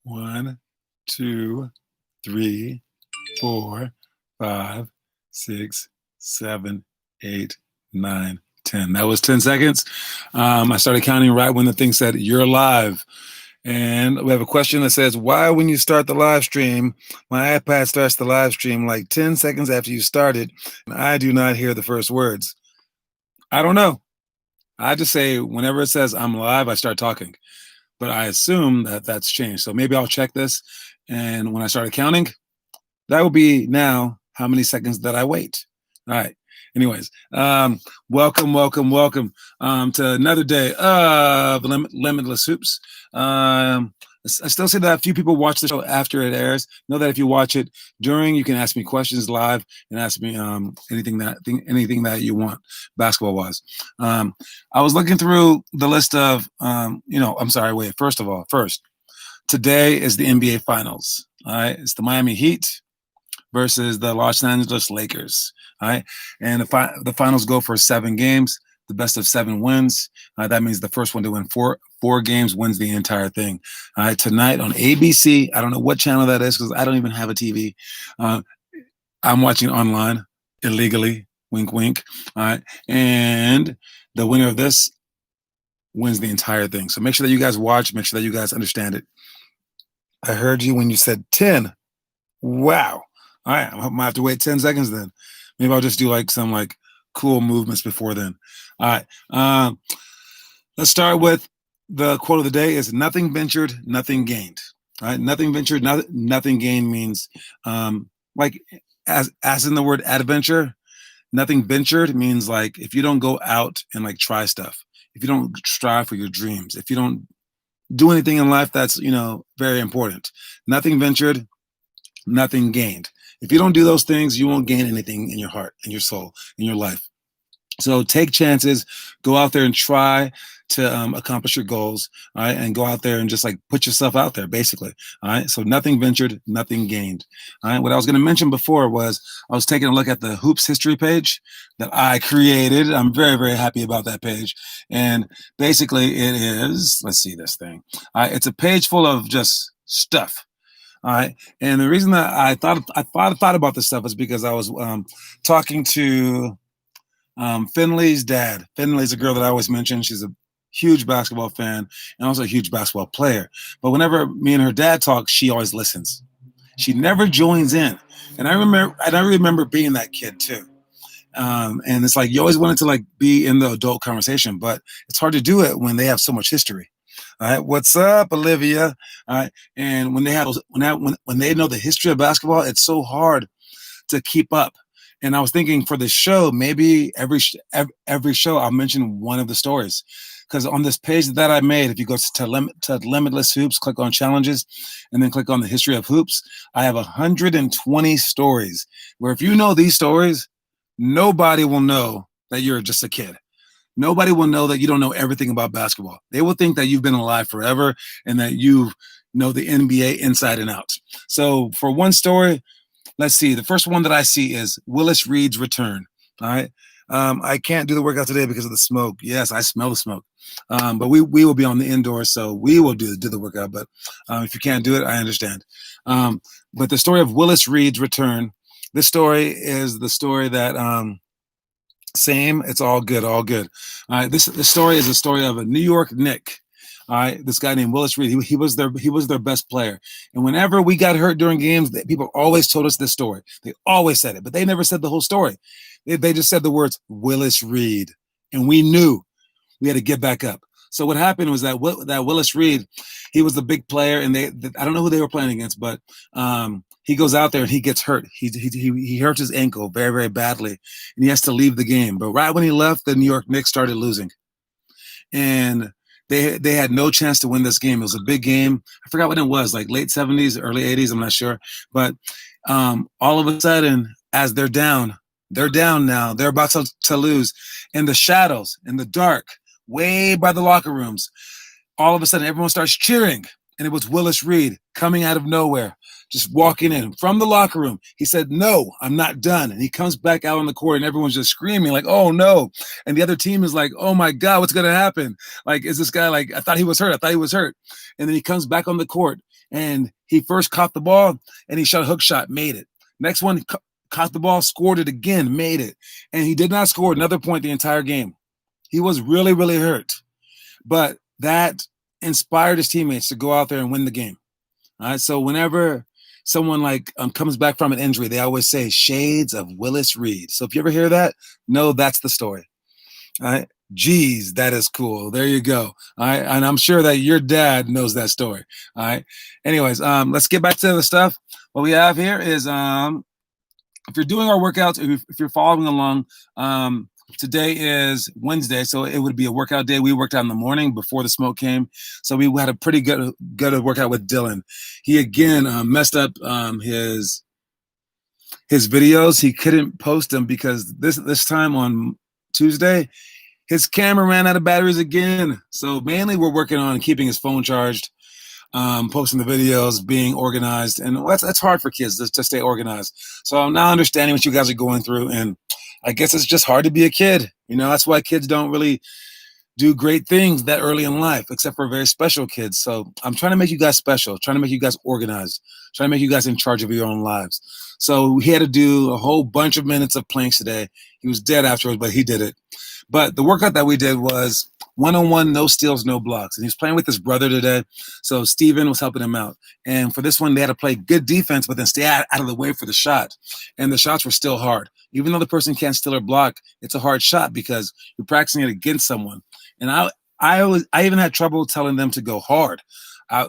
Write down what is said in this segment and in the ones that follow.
1, 2, 3, 4, 5, 6, 7, 8, 9, 10. That was 10 seconds. I started counting right when the thing said, "You're live." And we have a question that says, why, when you start the live stream, my iPad starts the live stream like 10 seconds after you started, and I do not hear the first words? I don't know. I just say whenever it says I'm live, I start talking. But I assume that that's changed. So maybe I'll check this. And when I started counting, that will be now how many seconds that I wait. All right. Anyways, welcome to another day of Limitless Hoops. I still say that a few people watch the show after it airs. Know that if you watch it during, you can ask me questions live and ask me anything that you want basketball wise. I was looking through the list of first, today is the NBA Finals. All right, it's the Miami Heat versus the Los Angeles Lakers. All right, and the finals go for 7 games. The best of 7 wins. That means the first one to win four games wins the entire thing. All right, tonight on ABC. I don't know what channel that is because I don't even have a TV. I'm watching online illegally. Wink, wink. All right, and the winner of this wins the entire thing. So make sure that you guys watch. Make sure that you guys understand it. I heard you when you said 10. Wow. All right, I'm gonna have to wait 10 seconds then. Maybe I'll just do some cool movements before then. All right. Let's start with the quote of the day is nothing ventured, nothing gained. All right. Nothing ventured, nothing gained means as in the word adventure, nothing ventured means like if you don't go out and try stuff, if you don't strive for your dreams, if you don't do anything in life that's, very important. Nothing ventured, nothing gained. If you don't do those things, you won't gain anything in your heart, in your soul, in your life. So take chances, go out there and try to accomplish your goals, all right, and go out there and just put yourself out there, basically, all right. So nothing ventured, nothing gained, all right. What I was going to mention before was I was taking a look at the Hoops history page that I created. I'm very, very happy about that page, and basically it is. Let's see this thing. It's a page full of just stuff. All right, and the reason that I thought about this stuff is because I was talking to Finley's dad. Finley's a girl that I always mention. She's a huge basketball fan and also a huge basketball player. But whenever me and her dad talk, she always listens. She never joins in, and I remember being that kid too. And it's you always wanted to be in the adult conversation, but it's hard to do it when they have so much history. All right, what's up, Olivia? All right, and when they know the history of basketball, it's so hard to keep up. And I was thinking for the show, maybe every show I'll mention one of the stories, because on this page that I made, if you go to Limitless Hoops, click on challenges, and then click on the history of hoops, I have 120 stories. Where if you know these stories, nobody will know that you're just a kid. Nobody will know that you don't know everything about basketball. They will think that you've been alive forever and that you know the NBA inside and out. So for one story, let's see. The first one that I see is Willis Reed's return. All right. I can't do the workout today because of the smoke. Yes, I smell the smoke. But we will be on the indoors, so we will do the workout. But if you can't do it, I understand. But the story of Willis Reed's return, this story is the story that same. It's all good, all good. All right, this story is a story of a New York Knick. All right, this guy named Willis Reed. He was their best player. And whenever we got hurt during games, people always told us this story. They always said it, but they never said the whole story. They just said the words Willis Reed, and we knew we had to get back up. So what happened was that Willis Reed, he was the big player, and I don't know who they were playing against, but he goes out there and he gets hurt. He hurts his ankle very, very badly, and he has to leave the game. But right when he left, the New York Knicks started losing, and they had no chance to win this game. It was a big game. I forgot what it was, late 70s, early 80s. I'm not sure, but all of a sudden, as they're down now. They're about to lose. In the shadows, in the dark, way by the locker rooms, all of a sudden everyone starts cheering. And it was Willis Reed coming out of nowhere, just walking in from the locker room. He said, "No, I'm not done." And he comes back out on the court and everyone's just screaming "Oh no." And the other team is like, "Oh my God, what's going to happen? Is this guy I thought he was hurt. And then he comes back on the court And he first caught the ball and he shot a hook shot, made it. Next one, caught the ball, scored it again, made it. And he did not score another point the entire game. He was really, really hurt. But that inspired his teammates to go out there and win the game. All right. So whenever someone like comes back from an injury, they always say shades of Willis Reed. So if you ever hear that, no, that's the story. All right. Geez, that is cool. There you go. All right. And I'm sure that your dad knows that story. All right. Anyways, let's get back to the stuff. What we have here is if you're doing our workouts, if you're following along, today is Wednesday, so it would be a workout day. We worked out in the morning before the smoke came, so we had a pretty good workout with Dylan. He again messed up his videos. He couldn't post them because this time on Tuesday, his camera ran out of batteries again. So mainly we're working on keeping his phone charged, posting the videos, being organized, and that's hard for kids to stay organized. So I'm now understanding what you guys are going through, and I guess it's just hard to be a kid. You know, that's why kids don't really do great things that early in life, except for very special kids. So I'm trying to make you guys special, trying to make you guys organized, trying to make you guys in charge of your own lives. So he had to do a whole bunch of minutes of planks today. He was dead afterwards, but he did it. But the workout that we did was one-on-one, no steals, no blocks. And he was playing with his brother today. So Steven was helping him out. And for this one, they had to play good defense, but then stay out of the way for the shot. And the shots were still hard. Even though the person can't steal or block, it's a hard shot because you're practicing it against someone. And I even had trouble telling them to go hard.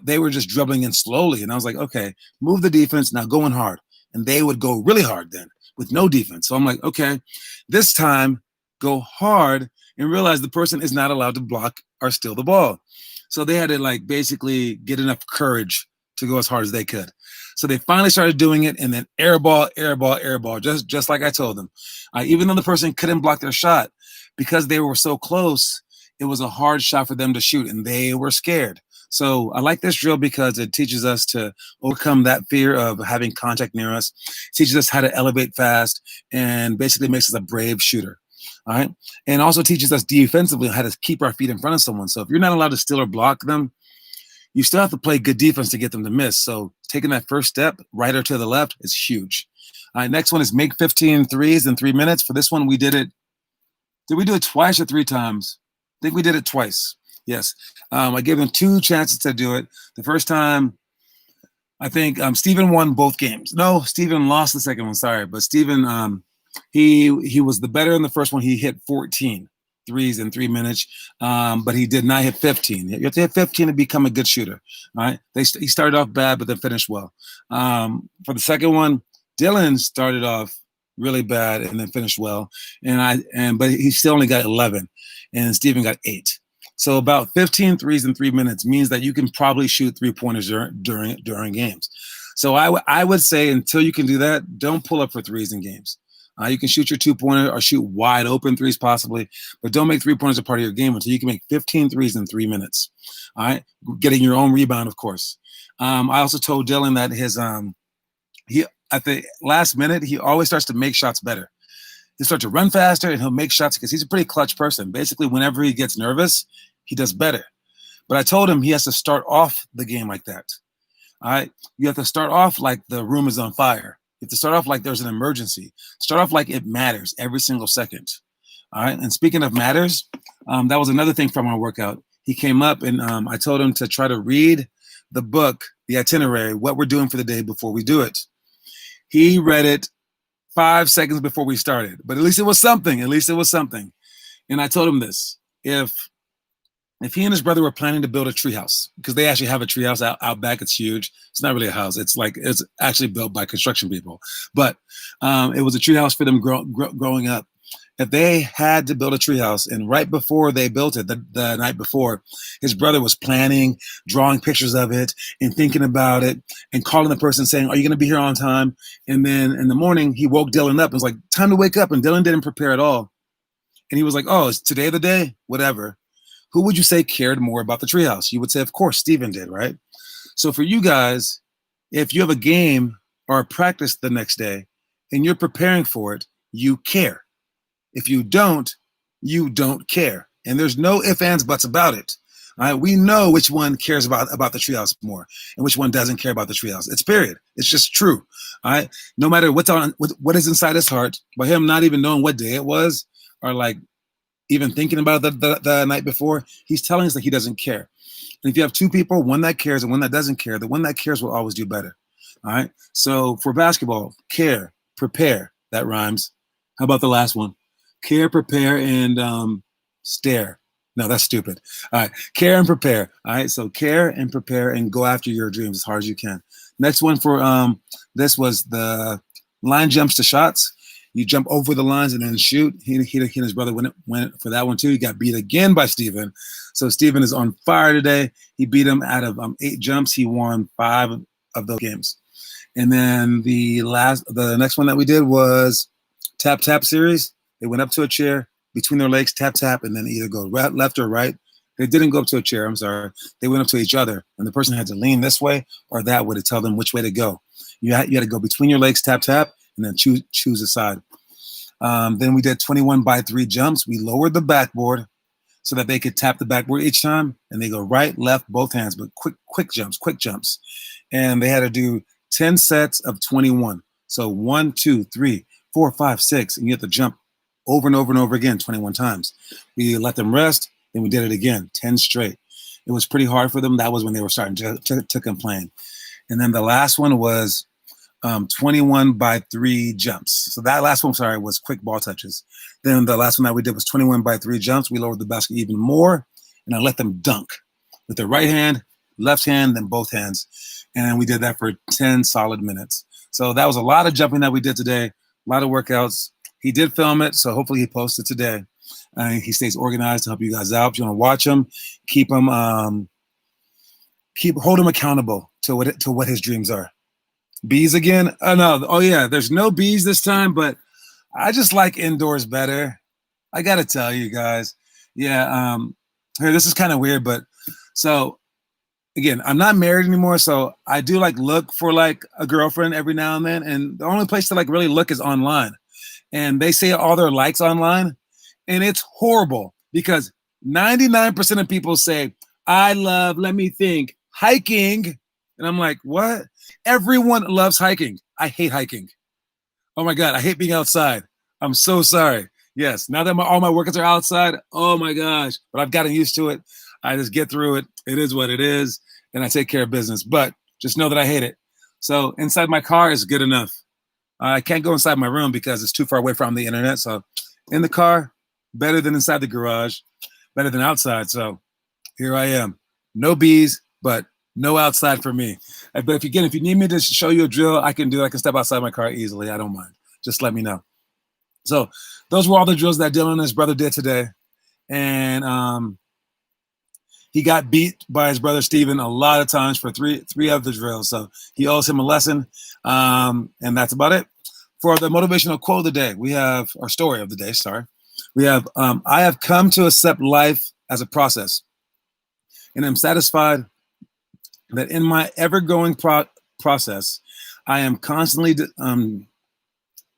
They were just dribbling in slowly. And I was like, okay, move the defense, now go in hard. And they would go really hard then with no defense. So I'm like, okay, this time go hard and realize the person is not allowed to block or steal the ball. So they had to like basically get enough courage to go as hard as they could. So they finally started doing it, and then air ball, just like I told them. Even though the person couldn't block their shot, because they were so close, it was a hard shot for them to shoot, and they were scared. So I like this drill because it teaches us to overcome that fear of having contact near us. It teaches us how to elevate fast, and basically makes us a brave shooter. All right. And also teaches us defensively how to keep our feet in front of someone. So if you're not allowed to steal or block them, you still have to play good defense to get them to miss. So taking that first step, right or to the left, is huge. All right, next one is make 15 threes in 3 minutes. For this one, we did it. Did we do it twice or 3 times? I think we did it twice. Yes. I gave them 2 chances to do it. The first time, I think Steven won both games. No, Steven lost the second one. Sorry. But Steven, he was the better in the first one. He hit 14 threes in 3 minutes, but he did not hit 15. You have to hit 15 to become a good shooter. All right. He started off bad, but then finished well. For the second one, Dylan started off really bad and then finished well. But he still only got 11, and Steven got 8. So about 15 threes in 3 minutes means that you can probably shoot 3-pointers during games. So I would say until you can do that, don't pull up for threes in games. You can shoot your 2-pointer or shoot wide open threes possibly, but don't make 3-pointers a part of your game until you can make 15 threes in 3 minutes. All right, getting your own rebound, of course. I also told Dylan that he at the last minute he always starts to make shots better. He'll start to run faster and he'll make shots because he's a pretty clutch person. Basically, whenever he gets nervous, he does better. But I told him he has to start off the game like that. All right, you have to start off like the room is on fire. You have to start off like there's an emergency. Start off like it matters every single second. All right. And speaking of matters, that was another thing from our workout. He came up and I told him to try to read the book, the itinerary, what we're doing for the day before we do it. He read it 5 seconds before we started, but at least it was something. At least it was something. And I told him this: if he and his brother were planning to build a treehouse, because they actually have a treehouse out back, it's huge. It's not really a house. It's actually built by construction people, but it was a treehouse for them growing up. If they had to build a treehouse, and right before they built it, the night before, his brother was planning, drawing pictures of it, and thinking about it, and calling the person saying, "Are you going to be here on time?" And then in the morning, he woke Dylan up and was like, "Time to wake up." And Dylan didn't prepare at all. And he was like, "Oh, is today the day?" Whatever. Who would you say cared more about the treehouse? You would say, of course, Steven did, right? So for you guys, if you have a game or a practice the next day and you're preparing for it, you care. If you don't care. And there's no ifs, ands, buts about it. All right, we know which one cares about the treehouse more and which one doesn't care about the treehouse. It's period. It's just true. All right, no matter what is inside his heart, by him not even knowing what day it was, or like even thinking about the night before, he's telling us that he doesn't care. And if you have two people, one that cares and one that doesn't care, the one that cares will always do better. All right. So for basketball, care, prepare. That rhymes. How about the last one? Care, prepare, and stare. No, that's stupid. All right. Care and prepare. All right. So care and prepare and go after your dreams as hard as you can. Next one for this was the line jumps to shots. You jump over the lines and then shoot. He and his brother went for that one too. He got beat again by Steven. So Steven is on fire today. He beat him out of 8 jumps. He won 5 of those games. And then the next one that we did was tap tap series. They went up to a chair between their legs, tap tap, and then either go left or right. They didn't go up to a chair. I'm sorry. They went up to each other, and the person had to lean this way or that way to tell them which way to go. You had to go between your legs, tap tap, and then choose a side. Then we did 21 by 3 jumps. We lowered the backboard so that they could tap the backboard each time, and they go right, left, both hands, but quick jumps. And they had to do 10 sets of 21. So 1, 2, 3, 4, 5, 6, and you have to jump over and over and over again 21 times. We let them rest, then we did it again, 10 straight. It was pretty hard for them. That was when they were starting to complain. And then the last one was 21 by 3 jumps. So that last one, was quick ball touches. Then the last one that we did was 21 by 3 jumps. We lowered the basket even more, and I let them dunk with their right hand, left hand, then both hands. And we did that for 10 solid minutes. So that was a lot of jumping that we did today, a lot of workouts. He did film it, so hopefully he posts it today. He stays organized to help you guys out. If you want to watch him, hold him accountable to what his dreams are. Bees again? Oh, no. Oh, yeah. There's no bees this time, but I just like indoors better. I got to tell you guys. Yeah. Here, this is kind of weird, but so again, I'm not married anymore, so I do look for a girlfriend every now and then. And the only place to really look is online. And they say all their likes online, and it's horrible because 99% of people say, I love, let me think, hiking. And I'm like, what? Everyone loves hiking. I hate hiking. Oh my God, I hate being outside. I'm so sorry. Yes, now that all my workouts are outside, oh my gosh, but I've gotten used to it. I just get through it. It is what it is, and I take care of business. But just know that I hate it. So inside my car is good enough. I can't go inside my room because it's too far away from the internet. So in the car, better than inside the garage, better than outside. So here I am. No bees, but no outside for me. But if you need me to show you a drill, I can do it. I can step outside my car easily. I don't mind. Just let me know. So those were all the drills that Dylan and his brother did today. And he got beat by his brother Steven a lot of times for three of the drills. So he owes him a lesson. And that's about it. For the motivational quote of the day, we have our story of the day. We have, I have come to accept life as a process, and I'm satisfied that in my ever-growing process, I am constantly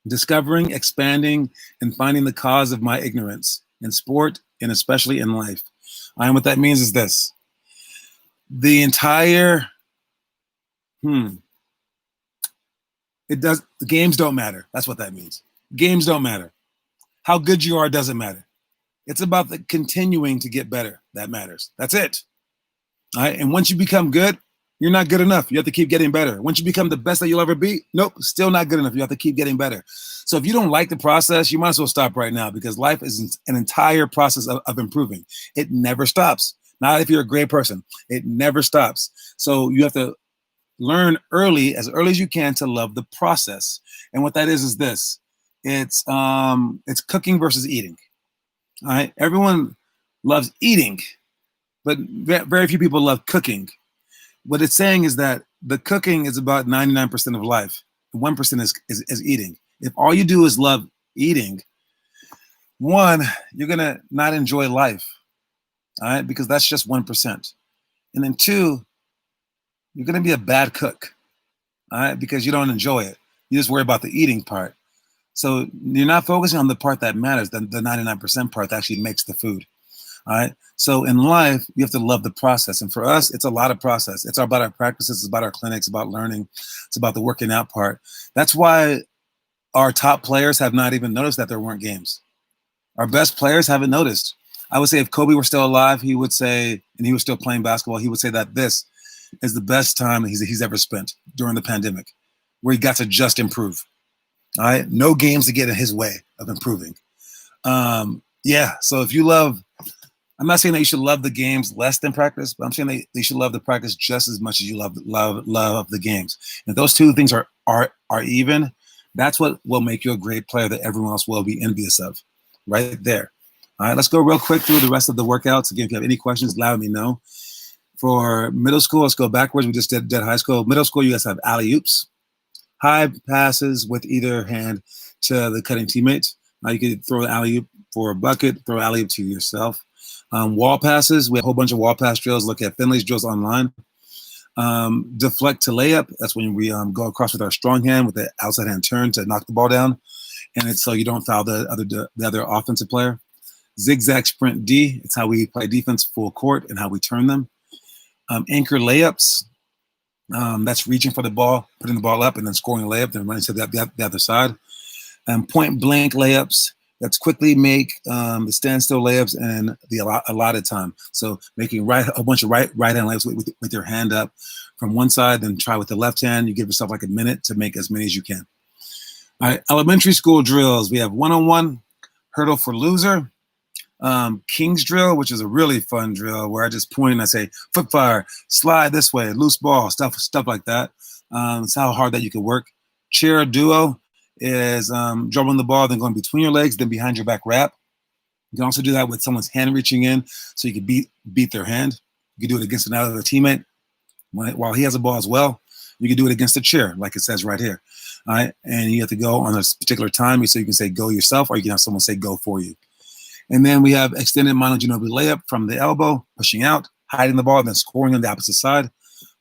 discovering, expanding, and finding the cause of my ignorance in sport and especially in life. And what that means is this: the entire the games don't matter. That's what that means. Games don't matter. How good you are doesn't matter. It's about the continuing to get better that matters. That's it. All right. And once you become good, you're not good enough. You have to keep getting better. Once you become the best that you'll ever be, nope, still not good enough. You have to keep getting better. So if you don't like the process, you might as well stop right now, because life is an entire process of improving. It never stops. Not if you're a great person. It never stops. So you have to learn as early as you can, to love the process. And what that is this: it's cooking versus eating. All right. Everyone loves eating, but very few people love cooking. What it's saying is that the cooking is about 99% of life. 1% is eating. If all you do is love eating, one, you're going to not enjoy life. All right. Because that's just 1%. And then two, you're going to be a bad cook. All right. Because you don't enjoy it. You just worry about the eating part. So you're not focusing on the part that matters, the 99% part that actually makes the food. All right. So in life, you have to love the process. And for us, it's a lot of process. It's about our practices, it's about our clinics, about learning, it's about the working out part. That's why our top players have not even noticed that there weren't games. Our best players haven't noticed. I would say if Kobe were still alive, he would say, and he was still playing basketball, he would say that this is the best time he's ever spent during the pandemic, where he got to just improve. All right. No games to get in his way of improving. Yeah. So if you love, I'm not saying that you should love the games less than practice, but I'm saying that you should love the practice just as much as you love the games. And if those two things are even, that's what will make you a great player that everyone else will be envious of, right there. All right, let's go real quick through the rest of the workouts. Again, if you have any questions, let me know. For middle school, let's go backwards. We just did high school. Middle school, you guys have alley-oops, high passes with either hand to the cutting teammates. You could throw the alley-oop for a bucket, throw alley-oop to yourself. Wall passes, we have a whole bunch of wall pass drills. Look at Finley's drills online. Deflect to layup, that's when we go across with our strong hand with the outside hand turn to knock the ball down. And it's so you don't foul the other offensive player. Zigzag sprint D, it's how we play defense full court and how we turn them. Anchor layups, that's reaching for the ball, putting the ball up and then scoring a layup, then running to the other side. Point blank layups, that's quickly make the standstill layups and the allotted time. So making a bunch of right hand layups with your hand up from one side, then try with the left hand. You give yourself like a minute to make as many as you can. All right, elementary school drills. We have one-on-one, hurdle for loser, King's drill, which is a really fun drill where I just point and I say, foot fire, slide this way, loose ball, stuff like that. It's how hard that you can work. Chair duo is dribbling the ball, then going between your legs, then behind your back wrap. You can also do that with someone's hand reaching in, so you can beat their hand. You can do it against another teammate while he has a ball as well. You can do it against a chair, like it says right here. All right, and you have to go on a particular time, so you can say go yourself, or you can have someone say go for you. And then we have extended monogamy layup from the elbow, pushing out, hiding the ball, then scoring on the opposite side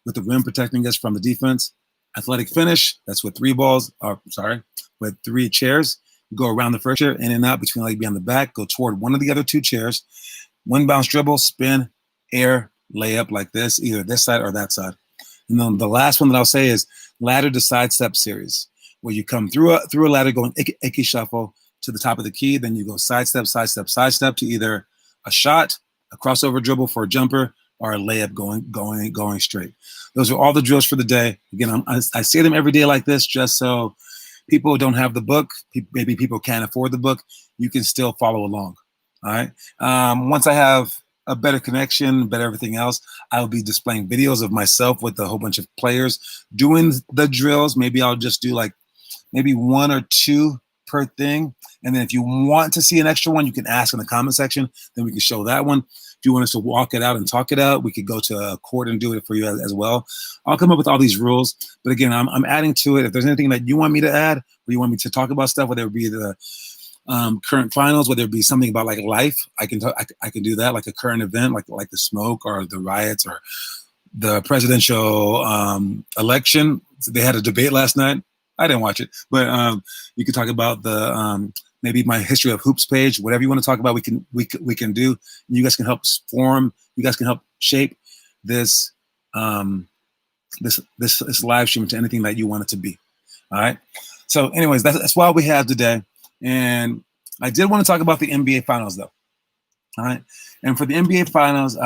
with the rim protecting us from the defense. Athletic finish, that's with with 3 chairs. You go around the first chair, in and out, between leg behind the back, go toward one of the other 2 chairs, one bounce dribble, spin, air, layup like this, either this side or that side. And then the last one that I'll say is ladder to sidestep series, where you come through a ladder going icky shuffle to the top of the key, then you go sidestep, sidestep, sidestep to either a shot, a crossover dribble for a jumper, or a layup going straight. Those are all the drills for the day. Again, I say them every day like this just so people who don't have the book, maybe people can't afford the book, you can still follow along. All right. Once I have a better connection, better everything else, I'll be displaying videos of myself with a whole bunch of players doing the drills. Maybe I'll just do like maybe 1 or 2 per thing. And then if you want to see an extra one, you can ask in the comment section. Then we can show that one. If you want us to walk it out and talk it out, we could go to a court and do it for you as well. I'll come up with all these rules. But again, I'm adding to it. If there's anything that you want me to add, or you want me to talk about stuff, whether it be the current finals, whether it be something about like life, I can do that, like a current event, like the smoke or the riots or the presidential election. So they had a debate last night. I didn't watch it, but you could talk about the maybe my history of hoops page, whatever you want to talk about, we can do. And you guys can help form. You guys can help shape this this live stream into anything that you want it to be. All right. So, anyways, that's why we have today. And I did want to talk about the NBA Finals, though. All right. And for the NBA Finals,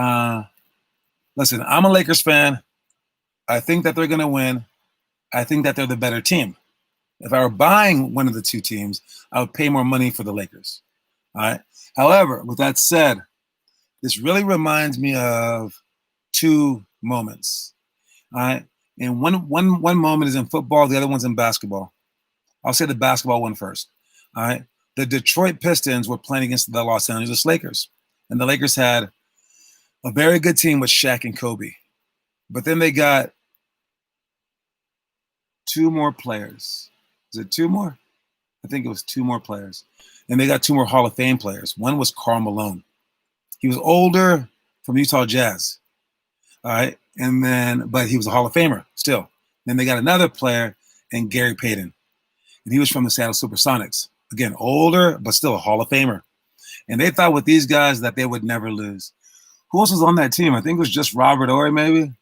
listen, I'm a Lakers fan. I think that they're going to win. I think that they're the better team. If I were buying one of the 2 teams, I would pay more money for the Lakers. All right. However, with that said, this really reminds me of 2 moments. All right. And one moment is in football, the other one's in basketball. I'll say the basketball one first. All right. The Detroit Pistons were playing against the Los Angeles Lakers. And the Lakers had a very good team with Shaq and Kobe. But then they got 2 more players. Is it 2 more? I think it was 2 more players. And they got 2 more Hall of Fame players. One was Karl Malone. He was older, from Utah Jazz. All right. And then, but he was a Hall of Famer still. Then they got another player and Gary Payton. And he was from the Seattle Supersonics. Again, older, but still a Hall of Famer. And they thought with these guys that they would never lose. Who else was on that team? I think it was just Robert Horry, maybe.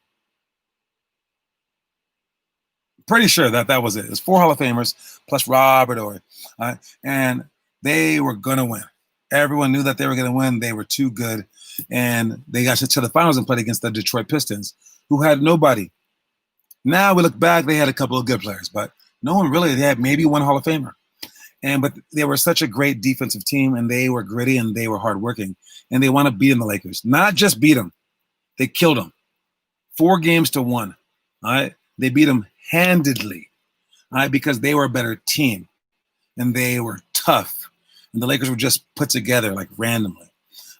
Pretty sure that was it. It was 4 Hall of Famers plus Robert Horry. And they were going to win. Everyone knew that they were going to win. They were too good. And they got to the finals and played against the Detroit Pistons, who had nobody. Now we look back, they had a couple of good players, but no one really. They had maybe 1 Hall of Famer. But they were such a great defensive team, and they were gritty, and they were hardworking. And they want to beat the Lakers. Not just beat them. They killed them. 4 games to 1. All right? They beat them handedly, all right, because they were a better team, and they were tough. And the Lakers were just put together like randomly.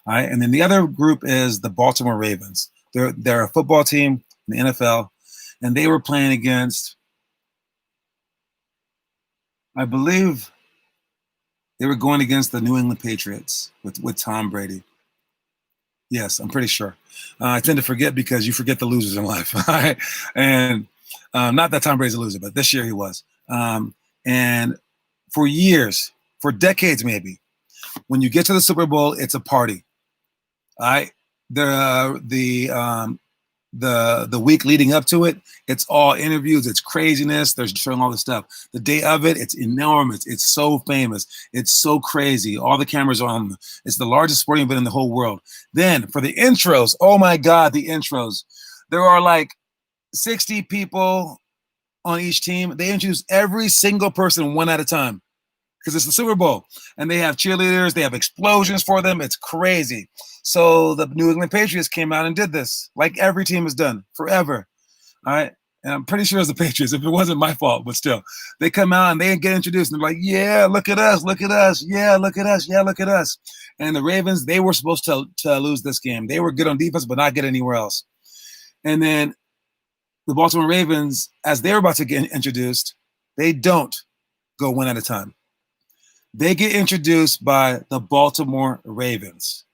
All right? And then the other group is the Baltimore Ravens. They're a football team in the NFL, and they were playing against, I believe they were going against the New England Patriots with Tom Brady. Yes, I'm pretty sure. I tend to forget because you forget the losers in life. Right? And not that Tom Brady's a loser, but this year he was. And for years, for decades maybe, when you get to the Super Bowl, it's a party. All right? The week leading up to it, it's all interviews, it's craziness, they're showing all this stuff. The day of it, it's enormous, it's so famous, it's so crazy, all the cameras are on. It's the largest sporting event in the whole world. Then for the intros, oh my God, the intros. There are like 60 people on each team. They introduce every single person one at a time because it's the Super Bowl. And they have cheerleaders, they have explosions for them. It's crazy. So the New England Patriots came out and did this, like every team has done forever. All right. And I'm pretty sure it's the Patriots, if it wasn't my fault, but still. They come out and they get introduced and they're like, yeah, look at us, look at us. Yeah, look at us. Yeah, look at us. And the Ravens, they were supposed to lose this game. They were good on defense, but not good anywhere else. And then the Baltimore Ravens, as they're about to get introduced, they don't go one at a time. They get introduced by the Baltimore Ravens.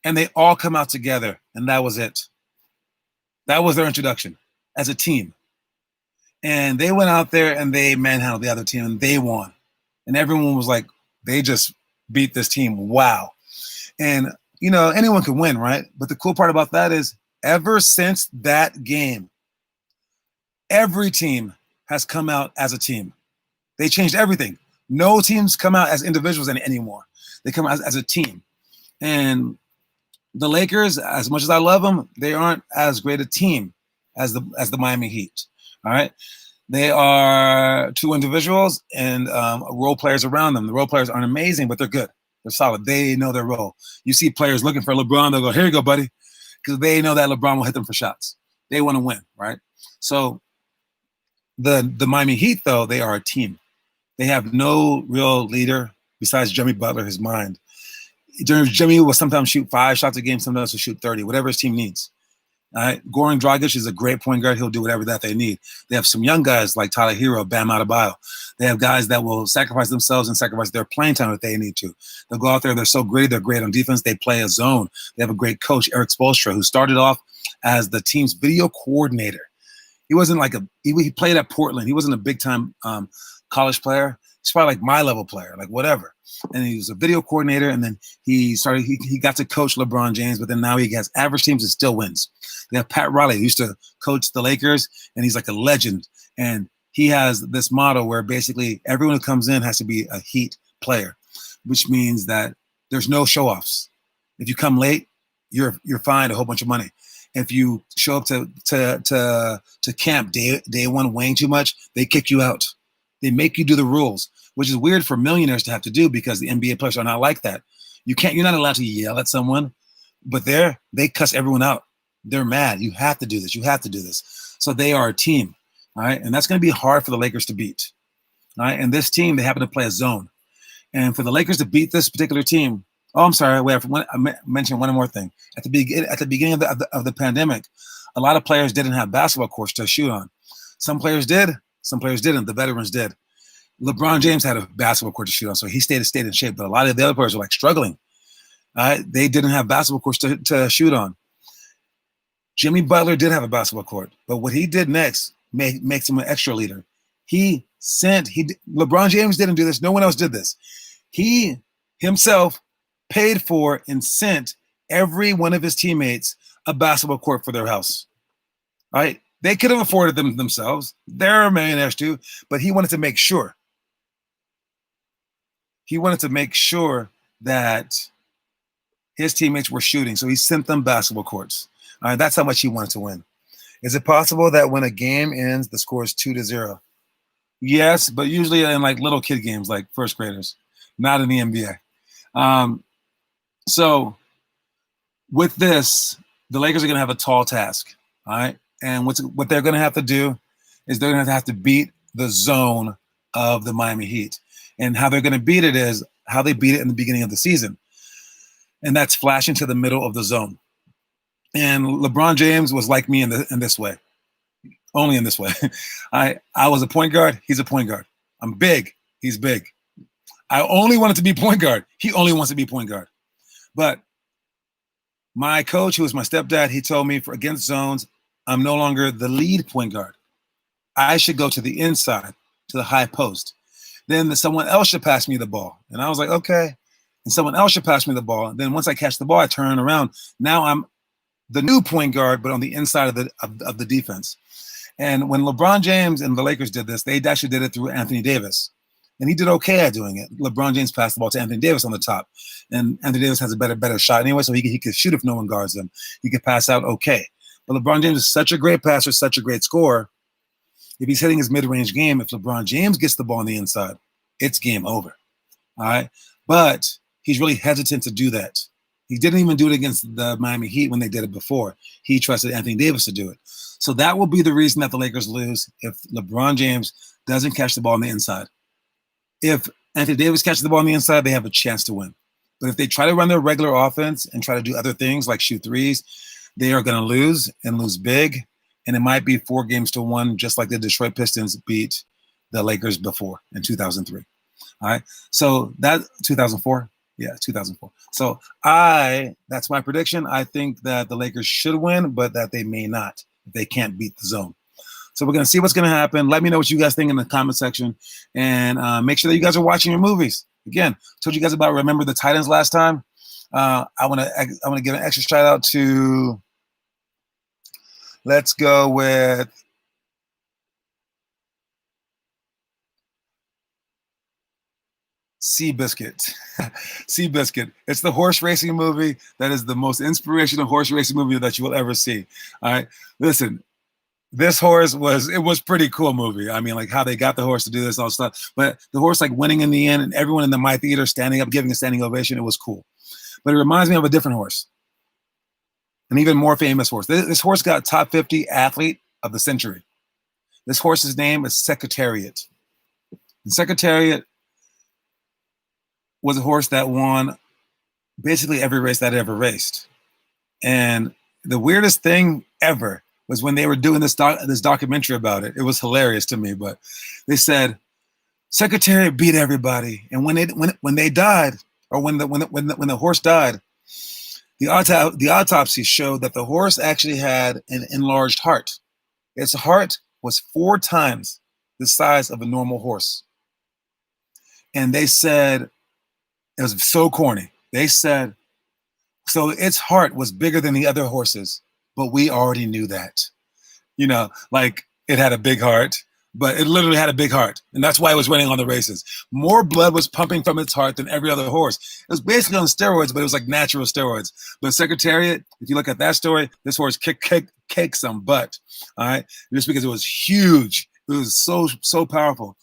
And they all come out together, and that was it. That was their introduction as a team. And they went out there and they manhandled the other team, and they won. And everyone was like, they just beat this team. Wow. And, you know, anyone can win, right? But the cool part about that is ever since that game, every team has come out as a team. They changed everything. No teams come out as individuals anymore. They come out as a team. And the Lakers, as much as I love them, they aren't as great a team as the Miami Heat. All right, they are 2 individuals and role players around them. The role players aren't amazing, but they're good. They're solid. They know their role. You see players looking for LeBron, they'll go, "Here you go, buddy," because they know that LeBron will hit them for shots. They want to win, right? So the Miami Heat, though, they are a team. They have no real leader besides Jimmy Butler, his mind. Jimmy will sometimes shoot 5 shots a game, sometimes he'll shoot 30, whatever his team needs. All right? Goran Dragic is a great point guard. He'll do whatever that they need. They have some young guys like Tyler Hero, Bam Adebayo. They have guys that will sacrifice themselves and sacrifice their playing time if they need to. They'll go out there. They're so gritty. They're great on defense. They play a zone. They have a great coach, Eric Spoelstra, who started off as the team's video coordinator. He wasn't like he played at Portland. He wasn't a big-time college player. He's probably like my level player, like whatever. And he was a video coordinator, and then he got to coach LeBron James, but then now he has average teams and still wins. They have Pat Riley, who used to coach the Lakers, and he's like a legend. And he has this model where basically everyone who comes in has to be a Heat player, which means that there's no show-offs. If you come late, you're fined a whole bunch of money. If you show up to camp day one weighing too much, they kick you out. They make you do the rules, which is weird for millionaires to have to do because the NBA players are not like that. You're not allowed to yell at someone, but they cuss everyone out. They're mad. You have to do this. You have to do this. So they are a team, all right? And that's going to be hard for the Lakers to beat, all right? And this team, they happen to play a zone. And for the Lakers to beat this particular team, oh, I'm sorry. Wait, I mentioned one more thing. At the beginning of the pandemic, a lot of players didn't have basketball courts to shoot on. Some players did. Some players didn't. The veterans did. LeBron James had a basketball court to shoot on, so he stayed in shape. But a lot of the other players were like struggling. They didn't have basketball courts to shoot on. Jimmy Butler did have a basketball court, but what he did next makes him an extra leader. LeBron James didn't do this. No one else did this. He himself paid for and sent every one of his teammates a basketball court for their house. Right? They could have afforded them themselves. They're millionaires too, but he wanted to make sure. He wanted to make sure that his teammates were shooting, so he sent them basketball courts. All right, that's how much he wanted to win. Is it possible that when a game ends, the score is 2-0? Yes, but usually in like little kid games, like first graders, not in the NBA. So with this, the Lakers are going to have a tall task. All right, and what they're going to have to do is they're going to have to beat the zone of the Miami Heat. And how they're going to beat it is how they beat it in the beginning of the season. And that's flashing to the middle of the zone. And LeBron James was like me in this way, only in this way. I was a point guard. He's a point guard. I'm big. He's big. I only wanted to be point guard. He only wants to be point guard. But my coach, who was my stepdad, he told me for against zones, I'm no longer the lead point guard. I should go to the inside, to the high post. Then someone else should pass me the ball. And I was like, okay. And someone else should pass me the ball. And then once I catch the ball, I turn around. Now I'm the new point guard, but on the inside of the defense. And when LeBron James and the Lakers did this, they actually did it through Anthony Davis. And he did okay at doing it. LeBron James passed the ball to Anthony Davis on the top. And Anthony Davis has a better shot anyway, so he could shoot if no one guards him. He could pass out okay. But LeBron James is such a great passer, such a great scorer. If he's hitting his mid-range game, if LeBron James gets the ball on the inside, it's game over. All right? But he's really hesitant to do that. He didn't even do it against the Miami Heat when they did it before. He trusted Anthony Davis to do it. So that will be the reason that the Lakers lose if LeBron James doesn't catch the ball on the inside. If Anthony Davis catches the ball on the inside, they have a chance to win. But if they try to run their regular offense and try to do other things like shoot threes, they are going to lose and lose big. And it might be 4-1, just like the Detroit Pistons beat the Lakers before in 2003. All right. So that 2004. Yeah, 2004. So that's my prediction. I think that the Lakers should win, but that they may not if they can't beat the zone. So we're going to see what's going to happen. Let me know what you guys think in the comment section. And make sure that you guys are watching your movies. Again, told you guys about Remember the Titans last time. I want to give an extra shout out to, let's go with Seabiscuit. Seabiscuit. It's the horse racing movie that is the most inspirational horse racing movie that you will ever see. All right. Listen, this horse was pretty cool movie. I mean, like how they got the horse to do this all stuff. But the horse like winning in the end and everyone in the My Theater standing up, giving a standing ovation. It was cool. But it reminds me of a different horse. An even more famous horse. This horse got top 50 athlete of the century. This horse's name is Secretariat. And Secretariat was a horse that won basically every race that it ever raced. And the weirdest thing ever was when they were doing this documentary about it. It was hilarious to me, but they said Secretariat beat everybody, and when they died, or when the horse died, the autopsy showed that the horse actually had an enlarged heart. Its heart was 4 times the size of a normal horse, and they said. It was so corny. They said, so its heart was bigger than the other horses, but we already knew that. You know, like it had a big heart, but it literally had a big heart. And that's why it was winning on the races. More blood was pumping from its heart than every other horse. It was basically on steroids, but it was like natural steroids. But Secretariat, if you look at that story, this horse kicked some butt. All right. Just because it was huge. It was so powerful.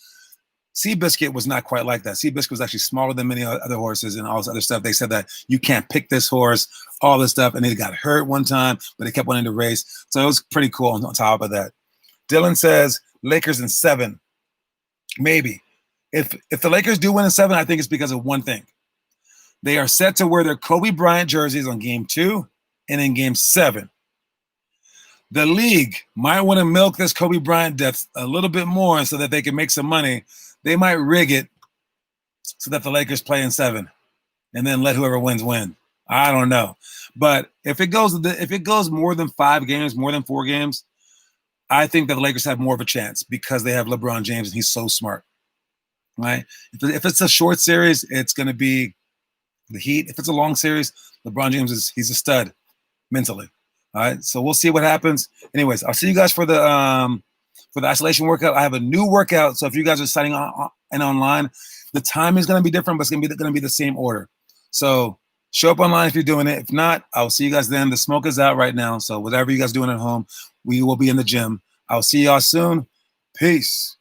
Seabiscuit was not quite like that. Seabiscuit was actually smaller than many other horses and all this other stuff. They said that you can't pick this horse, all this stuff, and it got hurt one time, but it kept wanting to race. So it was pretty cool on top of that. Dylan says Lakers in 7. Maybe. If the Lakers do win in 7, I think it's because of one thing. They are set to wear their Kobe Bryant jerseys on game 2 and in game 7. The league might want to milk this Kobe Bryant death a little bit more so that they can make some money. They might rig it so that the Lakers play in 7 and then let whoever wins win. I don't know. But if it goes more than 5 games, more than 4 games, I think that the Lakers have more of a chance because they have LeBron James and he's so smart. Right? If it's a short series, it's going to be The Heat, if it's a long series, LeBron James he's a stud mentally. All right, so we'll see what happens. Anyways, I'll see you guys for the isolation workout. I have a new workout, so if you guys are signing on and online, the time is going to be different, but it's going to be the same order. So show up online if you're doing it. If not, I'll see you guys then. The smoke is out right now, so whatever you guys doing at home, we will be in the gym. I'll see y'all soon. Peace.